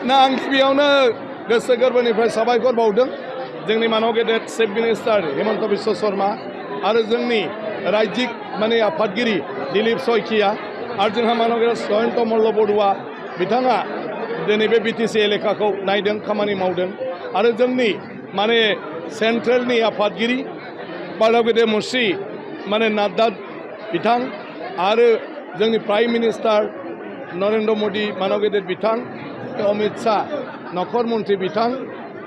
ना आं गिबियावनो गोसो गोरबोनिफ्राय साबायखर बावदों जोंनि मानव गेदेर चिफ मिनिस्टार हिमन्त बिश्व शर्मा आरो जोंनि रायजिक माने आफादगिरि दिलीप शइकिया आरो जोंहा मानव गेदेर जयन्त मल्ल बरुवा बिथाङा दिनै बे बिटिसि एलेकाखौ नायदों खामानि मावदों आरो जोंनि माने सेन्ट्रेलनि आफादगिरि मानव गेदेर मुस्रि माने नाड्डा बिथां आरो जोंनि प्राइम मिनिस्टार नरेन्द्र मोदी मानव गेदेर बिथां अमित शाह नखर मन्त्रि बिथां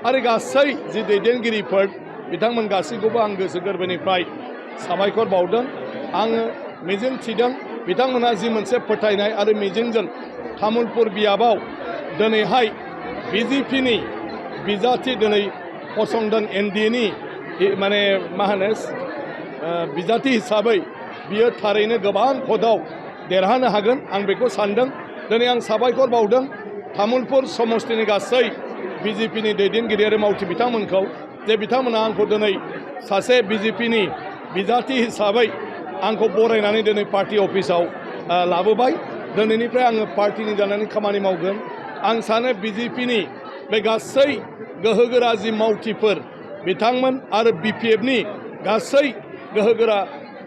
आरो गासै जि दैदेनगिरिफोर बिथांमोन गासैखौबो आं गोसो गोरबोनिफ्राय साबायखर बावदों आङो मिजिं थिदों बिथांमोनहा जि मोनसे फोथायनाय आरो मिजिंजों तामुलपुर बियाबाव दिनैहाय बिजेपिनि बिजाथि दिनै फसंदों एनडिएनि माने मा होनो बिजाथि हिसाबै बियो थारैनो गोबां भटआव देरहानो हागोन आं बेखौ सानदों दिनै आं साबायखर बावदों तामुलपुर समस्तिनि गासै बिजेपिनि दैदेनगिरि आरो मावथि बिथांमोनखौ जे बिथांमोना आंखौ दिनै सासे बिजेपिनि बिजाथि हिसाबै आंखौ बरायनानै दिनै पार्टी अफिसाव लाबोबाय दिनैनिफ्राय आङो पार्टीनि जानानै खामानि मावगोन आं सानो बिजेपिनि बे गासै गोहोगोरा जि मावथिफोर बिथांमोन आरो बिपिएफनि गासै गोहोगोरा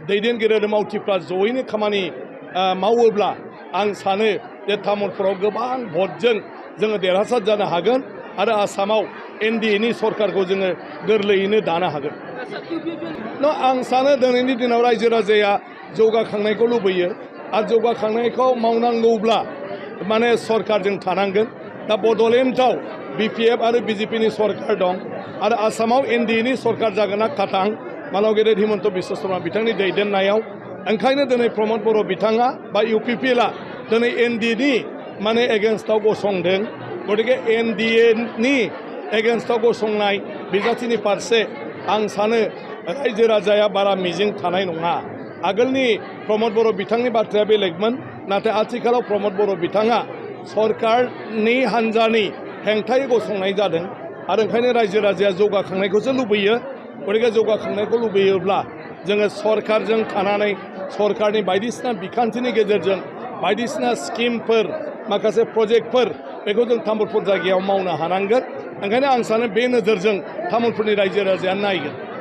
दैदेनगिरि आरो मावथिफ्रा जयैनो खामानि मावोब्ला आं सानो जे तामुलपुराव गोबां भटजों जोङो देरहासार जानो हागोन आरो आसामाव एनडिएनि सरकारखौ जोङो गोरलैयैनो दानो हागोन आं सानो दिनैनि दिनाव रायजो राजाया जौगाखांनायखौ लुबैयो आरो जौगाखांनायखौ मावनांगौब्ला माने सरकारजों थानांगोन दा बड'लेण्डआव बिपिएफ आरो बिजेपिनि सरकार दं आरो आसामाव एनडिएनि सरकार जागोन ना खाथां मानव गेदेर हिमन्त बिश्व शर्मा बिथांनि दैदेननायाव ओंखायनो दिनै प्रमद बर' बिथाङा बा इउपिपिएलआ दिनै एनडिएनि माने एगेन्स्टआव गसंदों गतिके एनडिएनि एगेन्स्टआव गसंनाय बिजाथिनि फारसे आं सानो रायजो राजाया बारा मिजिं थानाय नङा आगोलनि प्रमद बर' बिथांनि बाथ्राया बेलेगमोन नाथाय आथिखालाव प्रमद बर' बिथाङा सरकारनि हान्जानि हेंथायै गसंनाय जादों आरो ओंखायनो रायजो राजाया जौगाखांनायखौसो लुबैयो गतिके जौगाखांनायखौ लुबैयोब्ला जोङो सरकारजों थानानै सरकारनि बायदिसिना बिखान्थिनि गेजेरजों बायदिसिना स्किमफोर माखासे प्रजेक्टफोर बेखौ जों तामुलपुर जायगायाव मावनो हानांगोन ओंखायनो आं सानो बे नोजोरजों तामुलपुरनि रायजो राजाया नायगोन